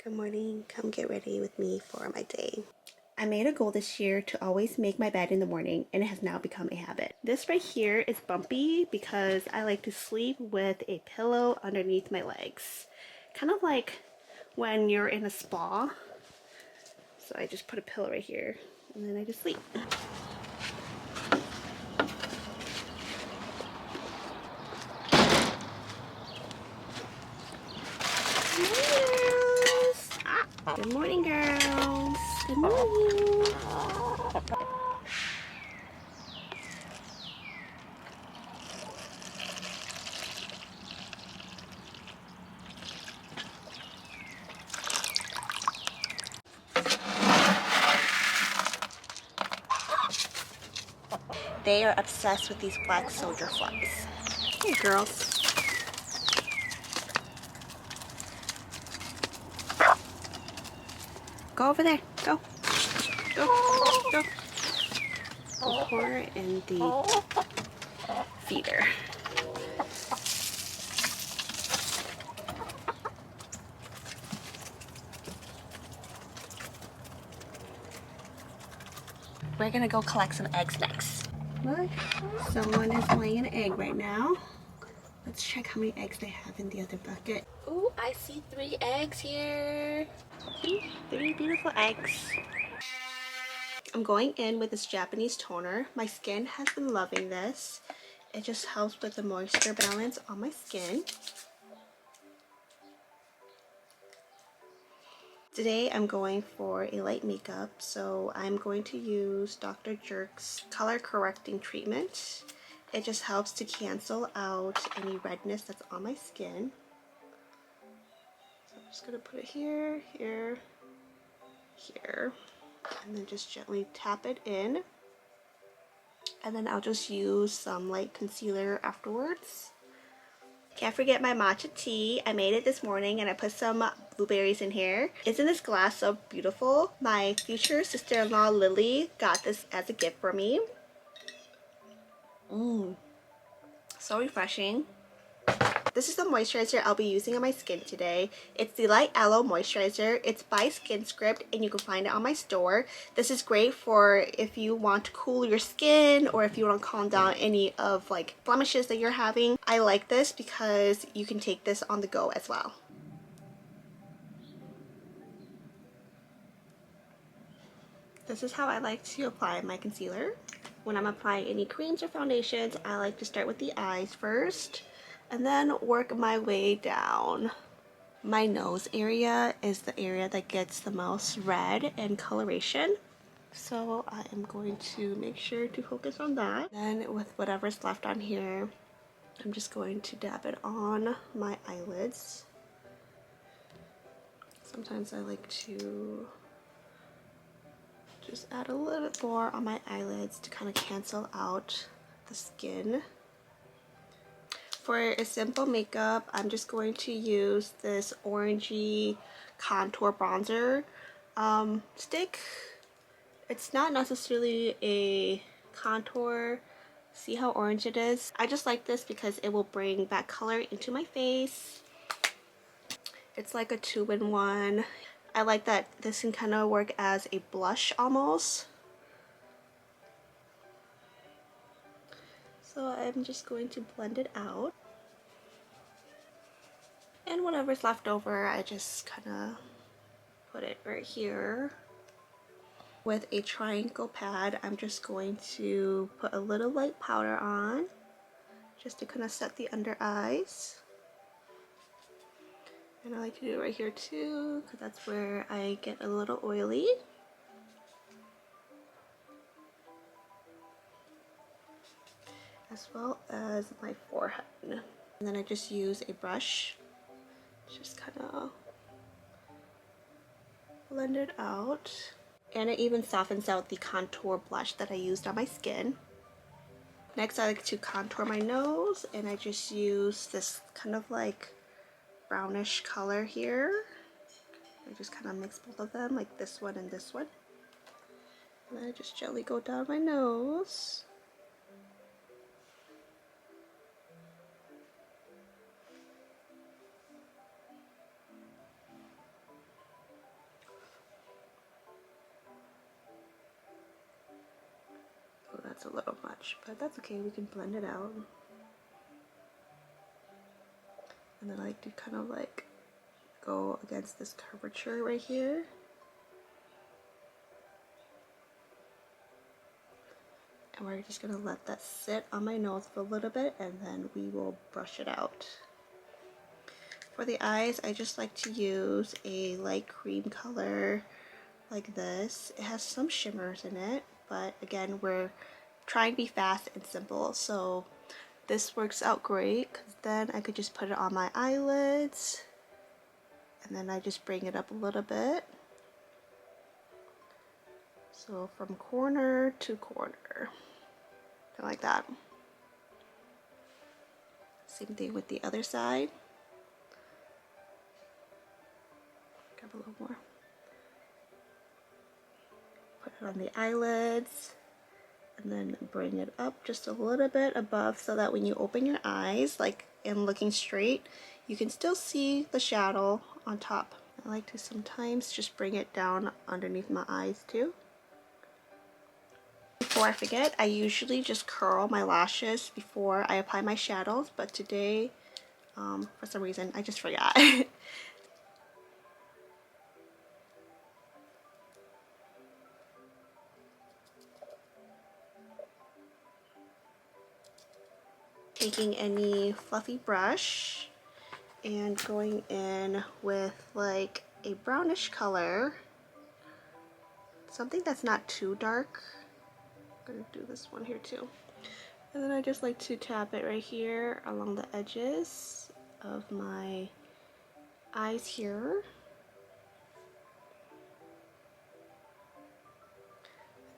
Good morning. Come get ready with me for my day. I made a goal this year to always make my bed in the morning, and it has now become a habit. This right here is bumpy because I like to sleep with a pillow underneath my legs. Kind of like when you're in a spa. So I just put a pillow right here and then I just sleep. Good morning, girls. Good morning. They are obsessed with these black soldier flies. Hey, girls. Go over there. Go. Go. Go. We'll pour it in the feeder. We're gonna go collect some eggs next. Look, someone is laying an egg right now. Let's check how many eggs they have in the other bucket. Oh, I see 3 eggs here. 3 beautiful eggs. I'm going in with this Japanese toner. My skin has been loving this. It just helps with the moisture balance on my skin. Today I'm going for a light makeup, so I'm going to use Dr. Jerk's color correcting treatment. It just helps to cancel out any redness that's on my skin. So I'm just going to put it here, here, here, and then just gently tap it in. And then I'll just use some light concealer afterwards. Can't forget my matcha tea. I made it this morning and I put some blueberries in here. Isn't this glass so beautiful? My future sister-in-law Lily got this as a gift for me. So refreshing. This is the moisturizer I'll be using on my skin today. It's the Light Aloe Moisturizer. It's by SkinScript and you can find it on my store. This is great for if you want to cool your skin or if you want to calm down any of like blemishes that you're having. I like this because you can take this on the go as well. This is how I like to apply my concealer. When I'm applying any creams or foundations, I like to start with the eyes first and then work my way down. My nose area is the area that gets the most red and coloration. So I am going to make sure to focus on that. Then with whatever's left on here, I'm just going to dab it on my eyelids. Sometimes I like to just add a little bit more on my eyelids to kind of cancel out the skin. For a simple makeup, I'm just going to use this orangey contour bronzer stick. It's not necessarily a contour. See how orange it is? I just like this because it will bring back color into my face. It's like a 2-in-1. I like that this can kind of work as a blush almost. So I'm just going to blend it out. And whatever's left over, I just kind of put it right here. With a triangle pad, I'm just going to put a little light powder on, just to kind of set the under eyes. And I like to do it right here too, because that's where I get a little oily. As well as my forehead. And then I just use a brush, just kind of blend it out. And it even softens out the contour blush that I used on my skin. Next, I like to contour my nose, and I just use this kind of like brownish color here. I just kind of mix both of them, like this one and this one. And then I just gently go down my nose. That's a little much, but that's okay, we can blend it out. And then I like to kind of like go against this curvature right here. And we're just gonna let that sit on my nose for a little bit, and then we will brush it out. For the eyes, I just like to use a light cream color like this. It has some shimmers in it, but again, we're trying to be fast and simple, so this works out great because then I could just put it on my eyelids, and then I just bring it up a little bit. So from corner to corner, like that. Same thing with the other side. Grab a little more. Put it on the eyelids, and then bring it up just a little bit above so that when you open your eyes, like and looking straight, you can still see the shadow on top. I like to sometimes just bring it down underneath my eyes too. Before I forget, I usually just curl my lashes before I apply my shadows, but today, for some reason, I just forgot. Taking any fluffy brush and going in with like a brownish color, something that's not too dark. I'm gonna do this one here too. And then I just like to tap it right here along the edges of my eyes here.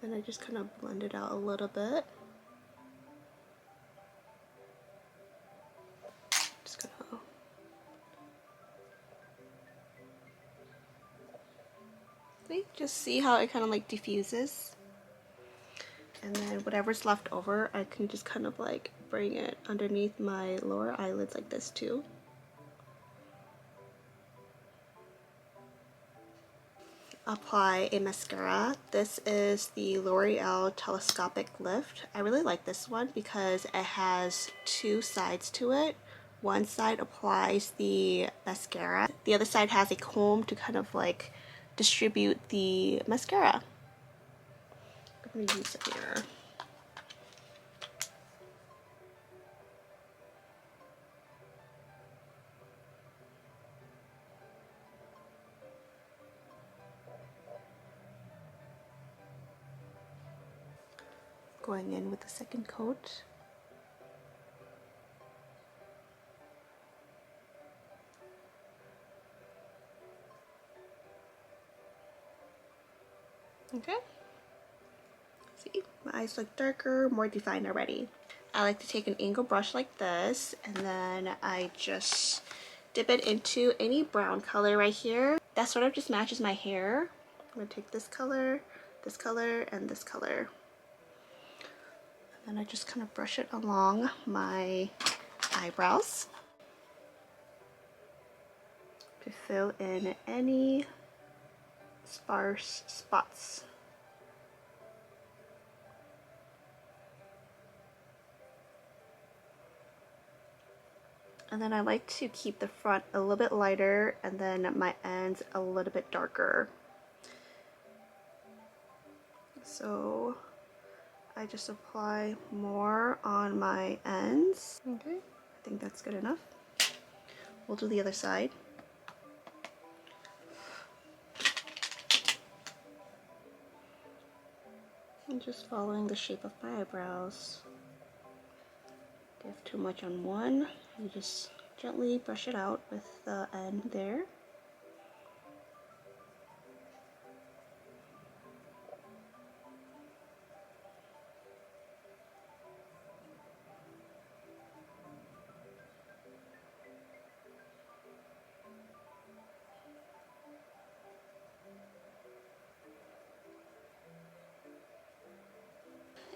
And I just kind of blend it out a little bit. Just gonna just see how it kind of like diffuses. And then whatever's left over, I can just kind of like bring it underneath my lower eyelids like this too. Apply a mascara. This is the L'Oreal Telescopic Lift. I really like this one because it has two sides to it. One side applies the mascara. The other side has a comb to kind of like distribute the mascara. I'm gonna use it here. Going in with the second coat. Okay. See, my eyes look darker, more defined already. I like to take an angle brush like this, and then I just dip it into any brown color right here. That sort of just matches my hair. I'm gonna take this color, and this color. And then I just kind of brush it along my eyebrows to fill in any sparse spots. And then I like to keep the front a little bit lighter and then my ends a little bit darker. So I just apply more on my ends. Okay, I think that's good enough. We'll do the other side. I'm just following the shape of my eyebrows. If you have too much on one, you just gently brush it out with the end there.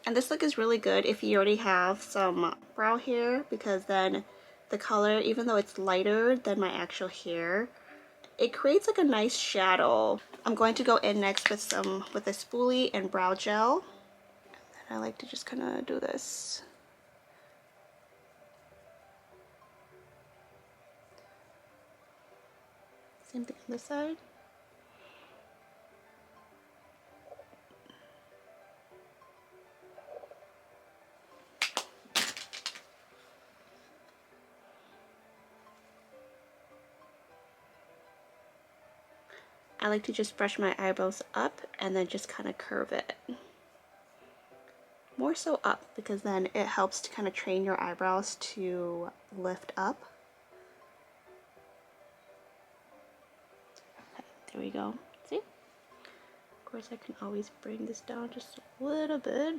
And this look is really good if you already have some brow hair, because then the color, even though it's lighter than my actual hair, it creates like a nice shadow. I'm going to go in next with a spoolie and brow gel. And then I like to just kind of do this. Same thing on this side. I like to just brush my eyebrows up and then just kind of curve it. More so up, because then it helps to kind of train your eyebrows to lift up. Okay, there we go. See? Of course, I can always bring this down just a little bit.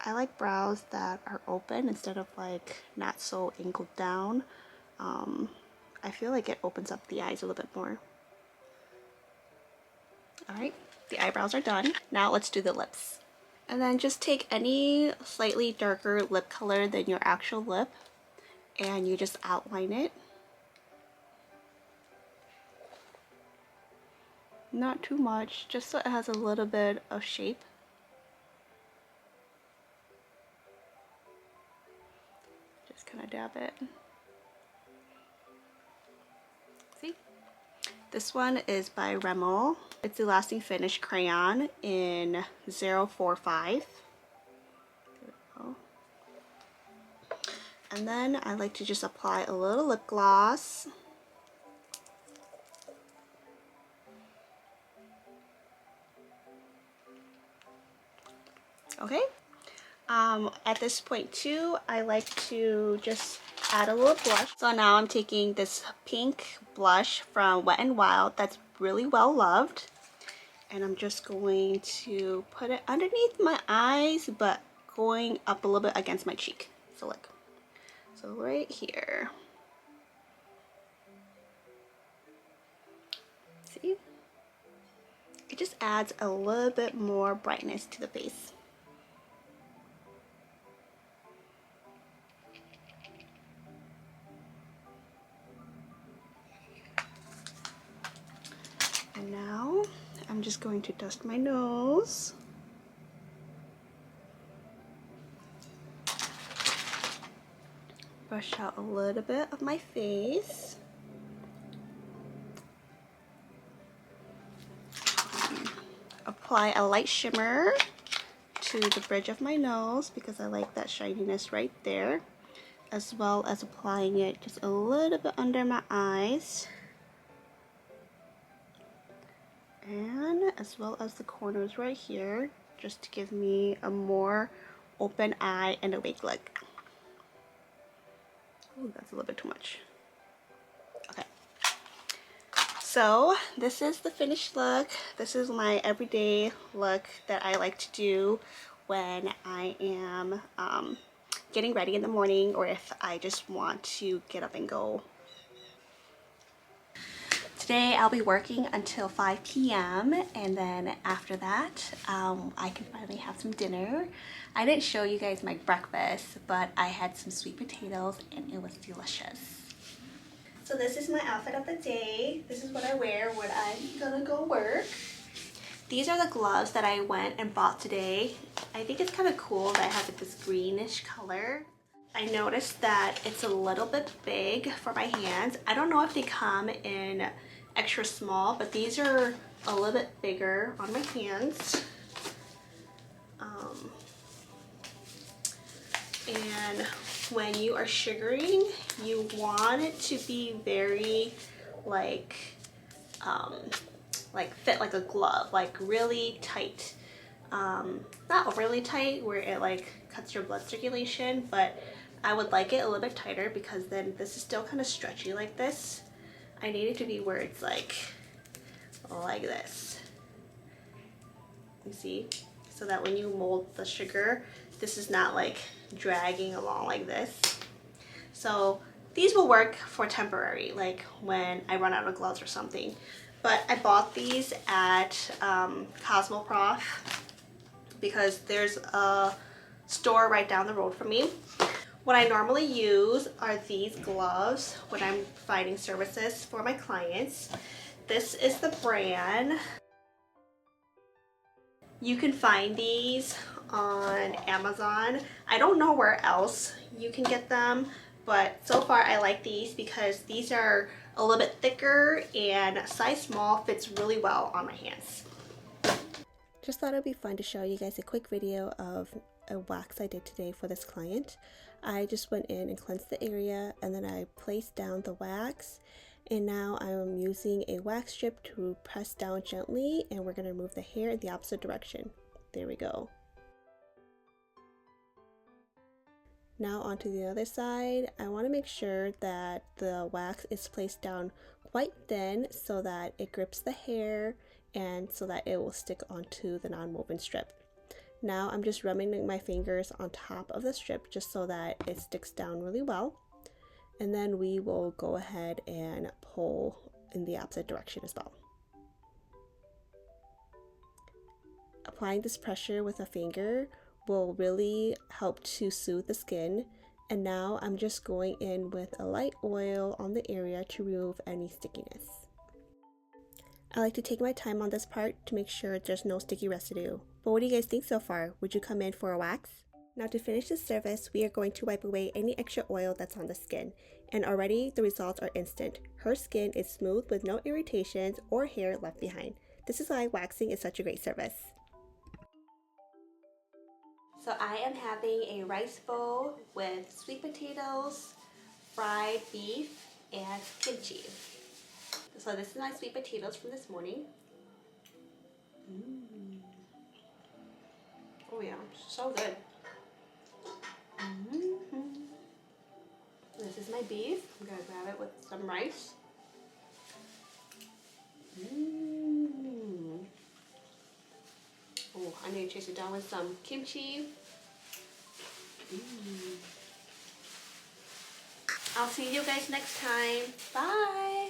I like brows that are open instead of like not so angled down. I feel like it opens up the eyes a little bit more. Alright, the eyebrows are done. Now let's do the lips. And then just take any slightly darker lip color than your actual lip and you just outline it. Not too much, just so it has a little bit of shape. Just kind of dab it. See? This one is by Rimmel. It's the Lasting Finish Crayon in 045. There we go. And then I like to just apply a little lip gloss. Okay. At this point too, I like to just add a little blush. So now I'm taking this pink blush from Wet n Wild that's really well loved. And I'm just going to put it underneath my eyes, but going up a little bit against my cheek. So look. So right here. See? It just adds a little bit more brightness to the face. And now I'm just going to dust my nose. Brush out a little bit of my face. Apply a light shimmer to the bridge of my nose because I like that shininess right there, as well as applying it just a little bit under my eyes. And as well as the corners right here, just to give me a more open eye and awake look. Oh, that's a little bit too much. Okay. So this is the finished look. This is my everyday look that I like to do when I am getting ready in the morning, or if I just want to get up and go. Today I'll be working until 5 p.m. and then after that I can finally have some dinner. I didn't show you guys my breakfast, but I had some sweet potatoes and it was delicious. So this is my outfit of the day. This is what I wear when I'm gonna go work. These are the gloves that I went and bought today. I think it's kind of cool that I have this greenish color. I noticed that it's a little bit big for my hands. I don't know if they come in extra small, but these are a little bit bigger on my hands. And when you are sugaring, you want it to be very like fit like a glove, like really tight. Not overly tight where it like cuts your blood circulation, but I would like it a little bit tighter because then this is still kind of stretchy like this. I need it to be where it's like this. You see? So that when you mold the sugar, this is not like dragging along like this. So these will work for temporary, like when I run out of gloves or something. But I bought these at 𝒂𝒊𝒏𝒌𝒔 because there's a store right down the road from me. What I normally use are these gloves when I'm providing services for my clients. This is the brand. You can find these on Amazon. I don't know where else you can get them, but so far I like these because these are a little bit thicker and size small fits really well on my hands. Just thought it would be fun to show you guys a quick video of a wax I did today for this client. I just went in and cleansed the area, and then I placed down the wax, and now I'm using a wax strip to press down gently, and we're going to remove the hair in the opposite direction. There we go. Now onto the other side. I want to make sure that the wax is placed down quite thin so that it grips the hair and so that it will stick onto the non-woven strip. Now I'm just rubbing my fingers on top of the strip just so that it sticks down really well. And then we will go ahead and pull in the opposite direction as well. Applying this pressure with a finger will really help to soothe the skin. And now I'm just going in with a light oil on the area to remove any stickiness. I like to take my time on this part to make sure there's no sticky residue. But what do you guys think so far? Would you come in for a wax? Now to finish this service, we are going to wipe away any extra oil that's on the skin. And already the results are instant. Her skin is smooth with no irritations or hair left behind. This is why waxing is such a great service. So I am having a rice bowl with sweet potatoes, fried beef, and kimchi. So this is my sweet potatoes from this morning. Oh yeah, so good. This is my beef. I'm gonna grab it with some rice. Oh, I need to chase it down with some kimchi. I'll see you guys next time. Bye!